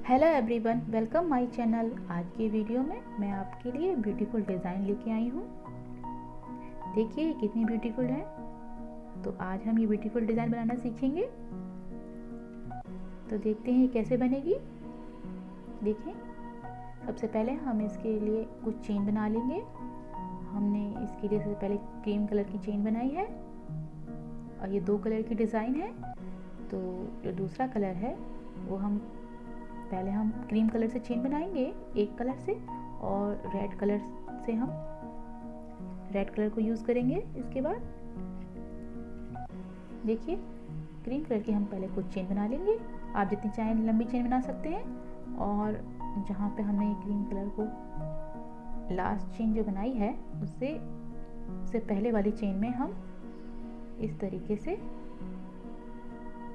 Hello everyone, welcome my channel. आज की video में मैं आपके लिए ब्यूटीफुल डिज़ाइन लेके आई हूँ। देखिए ये कितनी ब्यूटीफुल है। तो आज हम ये ब्यूटीफुल डिज़ाइन बनाना सीखेंगे। तो देखते हैं ये कैसे बनेगी। देखें, सबसे पहले हम इसके लिए कुछ चेन बना लेंगे। हमने इसके लिए सबसे पहले क्रीम कलर की चेन बनाई है और ये 2 कलर की डिज़ाइन है। तो जो दूसरा कलर है वो हम क्रीम कलर से चेन बनाएंगे एक कलर से, और रेड कलर से हम रेड कलर को यूज़ करेंगे। इसके बाद देखिए, क्रीम कलर की हम पहले कुछ चेन बना लेंगे। आप जितनी चाहें लंबी चेन बना सकते हैं। और जहाँ पे हमने क्रीम कलर को लास्ट चेन जो बनाई है उससे पहले वाली चेन में हम इस तरीके से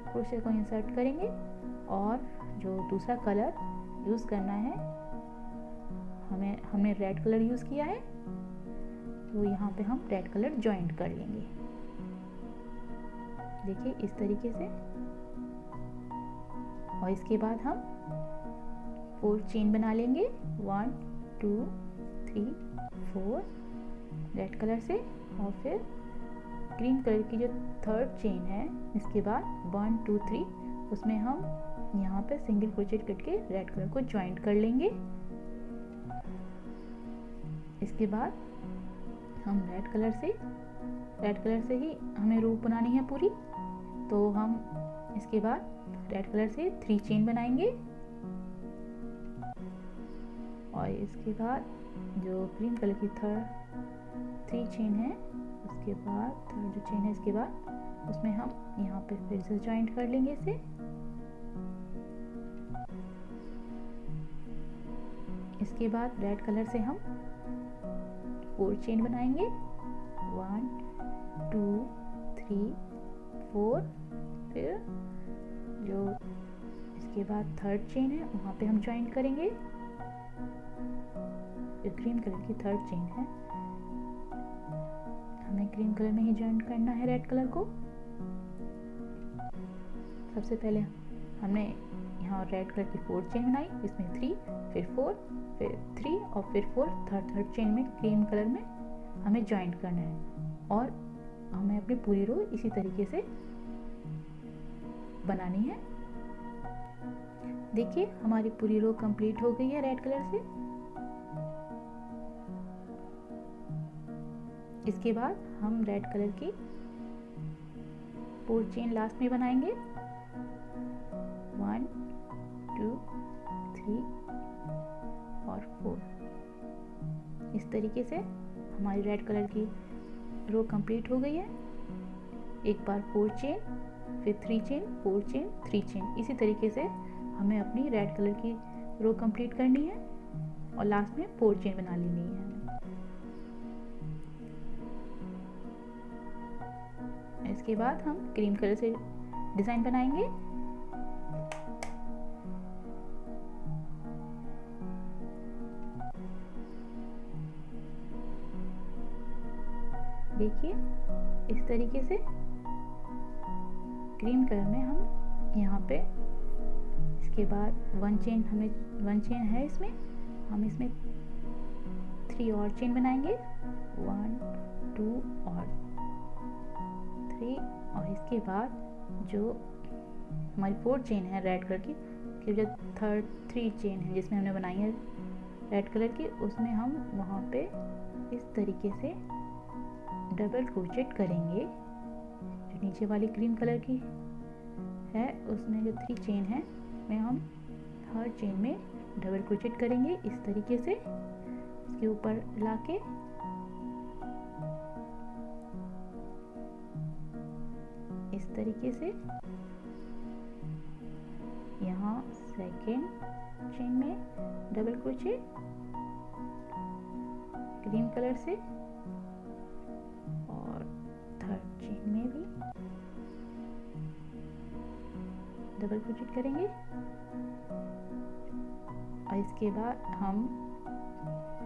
क्रोशे को इंसर्ट करेंगे। और जो दूसरा कलर यूज़ करना है, हमने रेड कलर यूज़ किया है, तो यहाँ पे हम रेड कलर जॉइंट कर लेंगे। देखिए इस तरीके से। और इसके बाद हम 4 चेन बना लेंगे। 1 2 3 4 रेड कलर से, और फिर ग्रीन कलर की जो 3rd चेन है, इसके बाद 1 2 3 उसमें हम यहाँ पे सिंगल क्रोचेट करके रेड कलर को ज्वाइंट कर लेंगे। इसके बाद हम रेड कलर से ही हमें रूप बनानी है पूरी। तो हम इसके बाद रेड कलर से 3 चेन बनाएंगे। और इसके बाद जो क्रीम कलर की 3 चेन है, उसके बाद 3rd जो चेन है, इसके बाद उसमें हम यहाँ पे फिर से ज्वाइंट कर लेंगे इसे। इसके बाद रेड कलर से हम 4 चेन बनाएंगे। 1 2 3 4। फिर जो इसके बाद 3rd चेन है वहाँ पे हम ज्वाइंट करेंगे। जो क्रीम कलर की 3rd चेन है, हमें क्रीम कलर में ही ज्वाइंट करना है रेड कलर को। सबसे पहले हमने यहाँ रेड कलर की 4 चेन बनाई, इसमें 3 फिर 4 फिर 3 और फिर 4। थर्ड चेन में क्रीम कलर में हमें ज्वाइंट करना है। और हमें अपनी पूरी रो इसी तरीके से बनानी है। देखिए हमारी पूरी रो कंप्लीट हो गई है रेड कलर से। इसके बाद हम रेड कलर की 4 चेन लास्ट में बनाएंगे। 1 2 3 और 4। इस तरीके से हमारी रेड कलर की रो कंप्लीट हो गई है। एक बार 4 चेन, फिर 3 चेन, 4 चेन, 3 चेन, इसी तरीके से हमें अपनी रेड कलर की रो कंप्लीट करनी है। और लास्ट में 4 चेन बना लेनी है हमें। इसके बाद हम क्रीम कलर से डिज़ाइन बनाएंगे। देखिए इस तरीके से क्रीम कलर में हम यहाँ पे, इसके बाद 1 चेन है इसमें, हम इसमें 3 और चेन बनाएंगे। 1 2 और 3। और इसके बाद जो हमारी 4 चेन है रेड कलर की जो 3 चेन है जिसमें हमने बनाई है रेड कलर की, उसमें हम वहाँ पे इस तरीके से डबल क्रोचेट करेंगे। जो नीचे वाली क्रीम कलर की है उसमें जो 3 चेन है में हम हर चेन में डबल क्रोचेट करेंगे इस तरीके से। इसके ऊपर लाके इस तरीके से यहाँ 2nd चेन में डबल क्रोचेट क्रीम कलर से, और 3rd चेन में भी डबल क्रोचेट करेंगे। और इसके बाद हम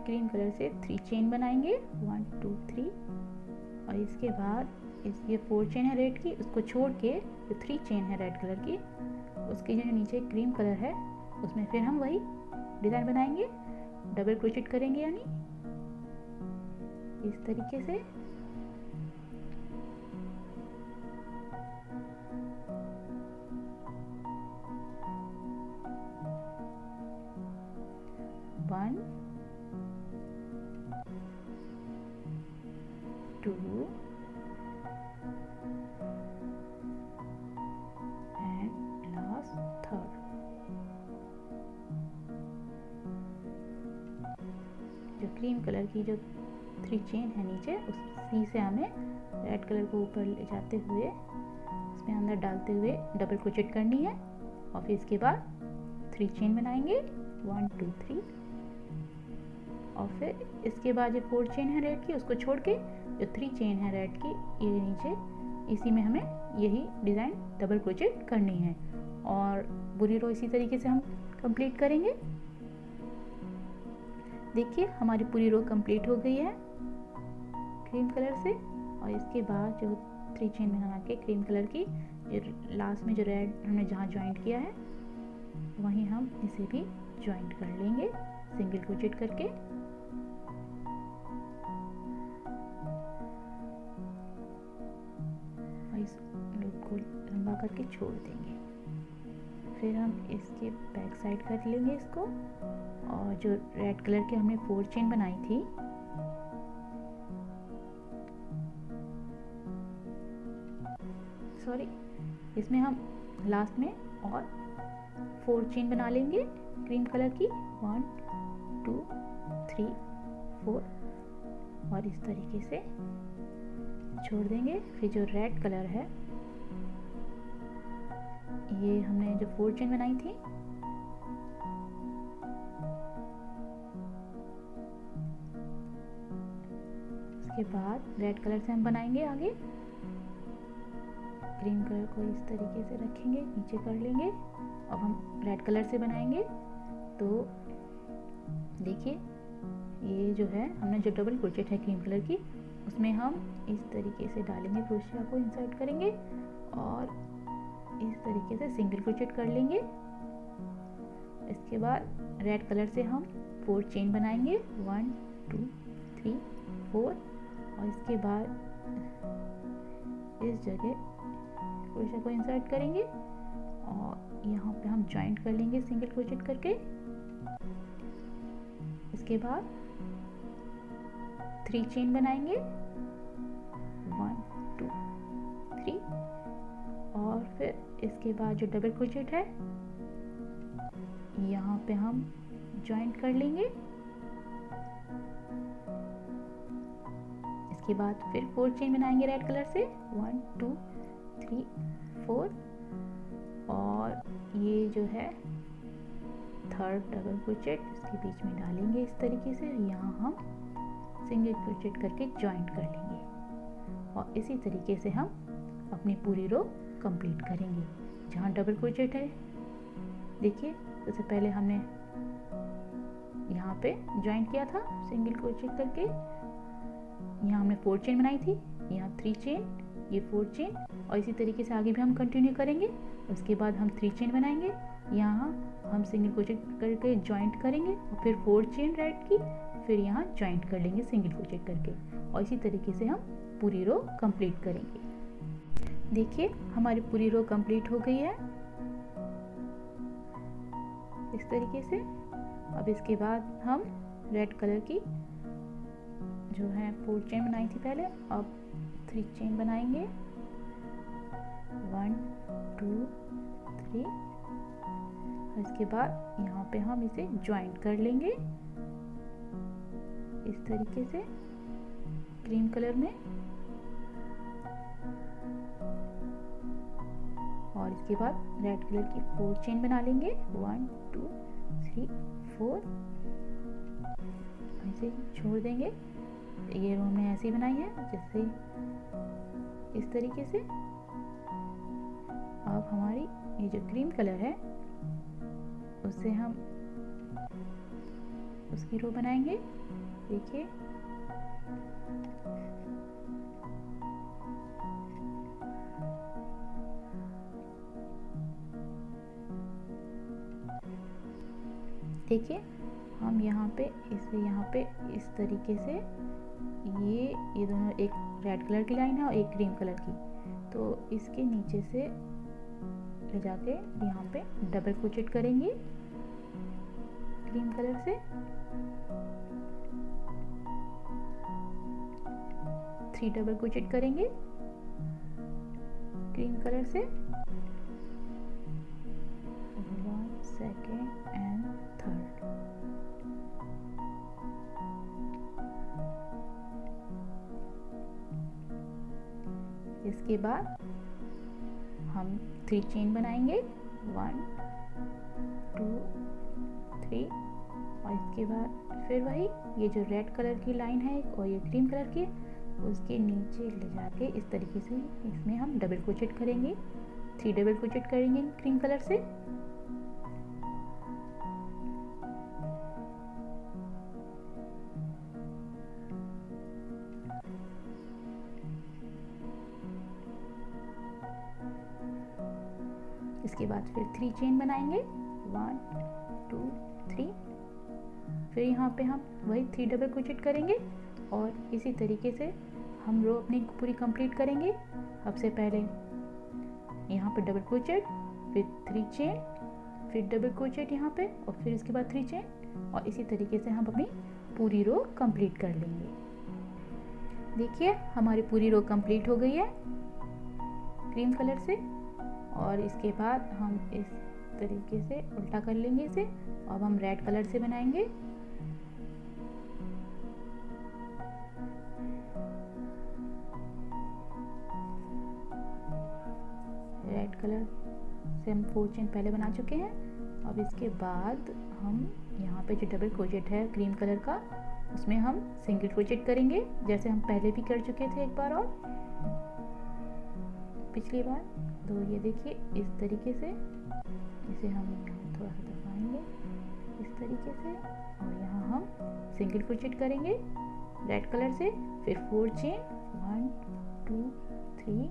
क्रीम कलर से 3 चेन बनाएंगे। 1 2 3। और इसके बाद ये 4 चेन है रेड की, उसको छोड़ के जो 3 चेन है रेड कलर की, उसके जो नीचे क्रीम कलर है उसमें फिर हम वही डिज़ाइन बनाएंगे, डबल क्रोचेट करेंगे, यानी इस तरीके से। One, two and last third. जो क्रीम कलर की जो 3 चेन है नीचे, उसी से हमें रेड कलर को ऊपर ले जाते हुए इसमें अंदर डालते हुए डबल क्रोचेट करनी है, और फिर इसके बाद 3 चेन बनाएंगे, 1 2 3, और फिर इसके बाद जो 4 चेन है रेड की, उसको छोड़ के जो 3 चेन है रेड की, ये नीचे इसी में हमें यही डिज़ाइन डबल क्रोचेट करनी है, और पूरी रो इसी तरीके से हम कंप्लीट करेंगे। देखिए हमारी पूरी रो कंप्लीट हो गई है क्रीम कलर से, और इसके बाद जो 3 चेन बना के क्रीम कलर की जो लास्ट में जो रेड हमने जहाँ ज्वाइंट किया है, वहीं हम इसे भी ज्वाइंट कर लेंगे सिंगल क्रोचेट करके। इस लूप को लंबा करके छोड़ देंगे। फिर हम इसके बैक साइड कर लेंगे इसको, और जो रेड कलर के हमने 4 चेन बनाई थी, सॉरी, इसमें हम लास्ट में और 4 चेन बना लेंगे क्रीम कलर की, 1 2 3 4, और इस तरीके से छोड़ देंगे। फिर जो रेड कलर है, ये हमने जो 4 चेन बनाई थी, उसके बाद रेड कलर से हम बनाएंगे आगे। क्रीम कलर को इस तरीके से रखेंगे, नीचे कर लेंगे। अब हम रेड कलर से बनाएंगे, तो देखिए ये जो है हमने जो डबल क्रोचेट है क्रीम कलर की, उसमें हम इस तरीके से डालेंगे, क्रोशिया को इंसर्ट करेंगे और इस तरीके से सिंगल क्रोचेट कर लेंगे। इसके बाद रेड कलर से हम 4 चेन बनाएंगे, 1 2 3 4, और इसके बाद इस जगह क्रोशिया को इंसर्ट करेंगे और यहाँ पे हम ज्वाइंट कर लेंगे सिंगल क्रोचेट करके। इसके बाद 3 चेन बनाएंगे, 1 2 3, और फिर इसके बाद जो डबल क्रोचेट है यहाँ पे हम ज्वाइंट कर लेंगे। इसके बाद फिर 4 चेन बनाएंगे रेड कलर से, 1 2 3 4, और ये जो है थर्ड डबल क्रोचेट इसके बीच में डालेंगे इस तरीके से। यहाँ हम सिंगल क्रोचेट करके ज्वाइंट कर लेंगे, और इसी तरीके से हम अपनी पूरी रो कंप्लीट करेंगे। जहाँ डबल क्रोचेट है, देखिए सबसे पहले हमने यहाँ पे ज्वाइंट किया था सिंगल क्रोचेट करके, यहाँ हमने 4 चेन बनाई थी, यहाँ 3 चेन, ये 4 चेन, और इसी तरीके से आगे भी हम कंटिन्यू करेंगे। उसके बाद हम 3 चेन बनाएंगे, यहाँ हम सिंगल क्रोचेट करके ज्वाइंट करेंगे, और फिर 4 चेन रेड की, फिर यहाँ ज्वाइंट कर लेंगे सिंगल क्रोचेट करके, और इसी तरीके से हम पूरी रो कंप्लीट करेंगे। देखिए हमारी पूरी रो कंप्लीट हो गई है इस तरीके से। अब इसके बाद हम रेड कलर की जो है 4 चेन बनाई थी पहले, अब 3 चेन बनाएंगे, 1 2 3, और इसके बाद यहाँ पे हम इसे ज्वाइंट कर लेंगे इस तरीके से क्रीम कलर में, और इसके बाद रेड कलर की 4 चेन बना लेंगे, 1 2 3 4, ऐसे छोड़ देंगे। ये रो हमने ऐसे ही बनाई है जैसे इस तरीके से। अब हमारी ये जो क्रीम कलर है उससे हम उसकी रो बनाएंगे, देखिए देखिए हम यहाँ पे इसे यहाँ पे इस तरीके से ये दोनों, एक रेड कलर की लाइन है और एक क्रीम कलर की, तो इसके नीचे से ले जाके यहाँ पे डबल क्रोचेट करेंगे क्रीम कलर से, 3 डबल क्रोचेट करेंगे क्रीम कलर से, 1 सेकेंड एंड थर्ड। इसके बाद हम 3 चेन बनाएंगे, 1 2 3, और इसके बाद फिर वही ये जो रेड कलर की लाइन है और ये क्रीम कलर की, उसके नीचे ले जाके इस तरीके से इसमें हम डबल क्रोचेट करेंगे, 3 डबल क्रोचेट करेंगे क्रीम कलर से। इसके बाद फिर 3 चेन बनाएंगे, 1 2 3, फिर यहाँ पे हम वही 3 डबल क्रोचेट करेंगे और इसी तरीके से हम रो अपनी पूरी कंप्लीट करेंगे। सबसे पहले यहाँ पे डबल क्रोचेट, फिर 3 चेन, फिर डबल क्रोचेट यहाँ पे, और फिर इसके बाद 3 चेन, और इसी तरीके से हम अपनी पूरी रो कंप्लीट कर लेंगे। देखिए हमारी पूरी रो कंप्लीट हो गई है क्रीम कलर से, और इसके बाद हम इस तरीके से उल्टा कर लेंगे इसे, अब हम रेड कलर से बनाएंगे। रेड कलर से हम 4 चेन पहले बना चुके हैं। अब इसके बाद हम यहाँ पे जो डबल क्रोचेट है क्रीम कलर का, उसमें हम सिंगल क्रोचेट करेंगे, जैसे हम पहले भी कर चुके थे एक बार और पिछली बार। तो ये देखिए इस तरीके से इसे हम थोड़ा सा दबाएंगे इस तरीके से, और यहाँ हम सिंगल क्रोचेट करेंगे रेड कलर से, फिर 4 चेन, 1 2 3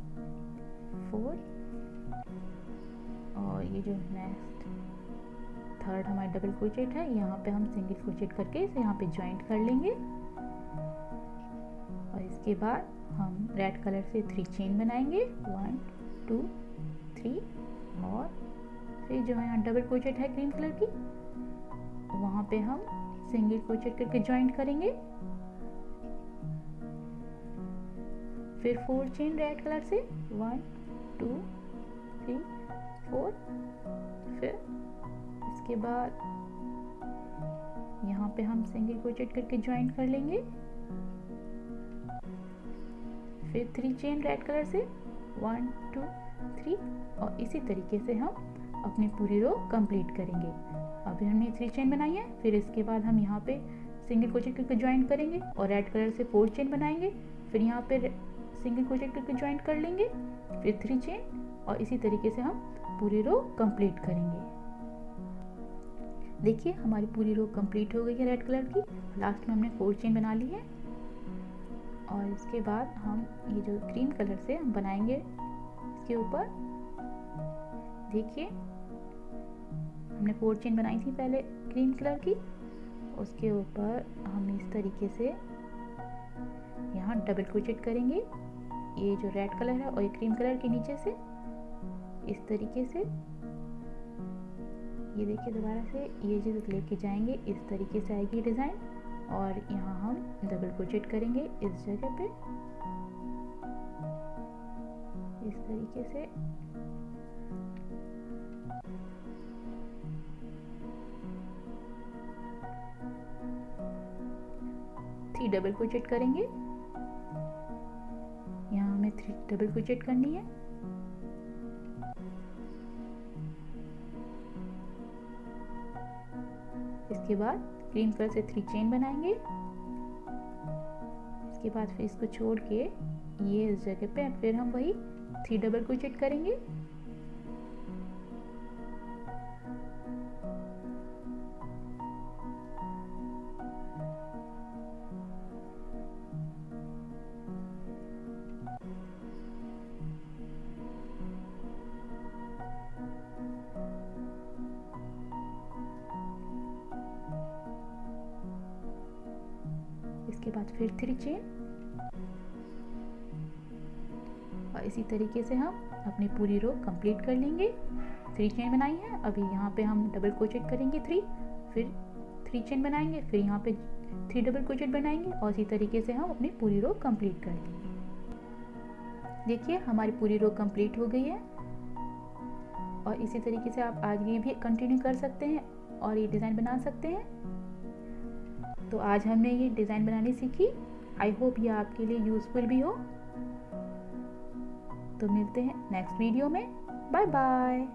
4, और ये जो नेक्स्ट थर्ड हमारी डबल क्रोचेट है, यहाँ पे हम सिंगल क्रोचेट करके इसे यहाँ पे ज्वाइंट कर लेंगे। और इसके बाद हम रेड कलर से 3 चेन बनाएंगे, 1 2 3, और फिर जो है यहाँ डबल क्रोचेट है क्रीम कलर की, वहाँ पे हम सिंगल क्रोचेट करके ज्वाइंट करेंगे, फिर 4 चेन रेड कलर से, 1 2 3 4, फिर इसके बाद यहाँ पे हम सिंगल क्रोचेट करके ज्वाइंट कर लेंगे, फिर 3 चेन रेड कलर से, 1 2 3, और इसी तरीके से हम अपनी पूरी रो कंप्लीट करेंगे। अभी हमने 3 चेन बनाई है, फिर इसके बाद हम यहाँ पे सिंगल क्रोचेट करके ज्वाइंट करेंगे और रेड कलर से 4 चेन बनाएंगे, फिर यहाँ पे सिंगल क्रोचेट करके ज्वाइंट कर लेंगे, फिर 3 चेन, और इसी तरीके से हम पूरी रो कंप्लीट करेंगे। देखिए हमारी पूरी रो कंप्लीट हो गई है रेड कलर की, लास्ट में हमने 4 चेन बना ली है। और इसके बाद हम ये जो क्रीम कलर से हम बनाएंगे इसके ऊपर, देखिए हमने 4 चेन बनाई थी पहले क्रीम कलर की, उसके ऊपर हम इस तरीके से यहाँ डबल क्रोचेट करेंगे, ये जो रेड कलर है और ये क्रीम कलर के नीचे से इस तरीके से, ये देखिए दोबारा से ये चीज़ लेके जाएंगे, इस तरीके से आएगी डिज़ाइन, और यहाँ हम डबल क्रोचेट करेंगे इस जगह पे इस तरीके से, थ्री डबल क्रोचेट करेंगे, यहाँ हमें 3 डबल क्रोचेट करनी है, इसके बाद क्रीम कलर से 3 चेन बनाएंगे, इसके बाद फिर इसको छोड़ के ये इस जगह पे फिर हम वही 3 डबल क्रोचेट करेंगे, उसके बाद फिर 3 चेन, और इसी तरीके से हम अपनी पूरी रो कंप्लीट कर लेंगे। 3 चेन बनाई है, अभी यहाँ पे हम डबल क्रोचेट करेंगे 3, फिर 3 चेन बनाएंगे, फिर यहाँ पे 3 डबल क्रोचेट बनाएंगे, और इसी तरीके से हम अपनी पूरी रो कंप्लीट कर लेंगे। देखिए हमारी पूरी रो कंप्लीट हो गई है, और इसी तरीके से आप आगे भी कंटिन्यू कर सकते हैं और ये डिज़ाइन बना सकते हैं। तो आज हमने ये डिज़ाइन बनानी सीखी। आई होप ये आपके लिए यूज़फुल भी हो। तो मिलते हैं नेक्स्ट वीडियो में। Bye bye.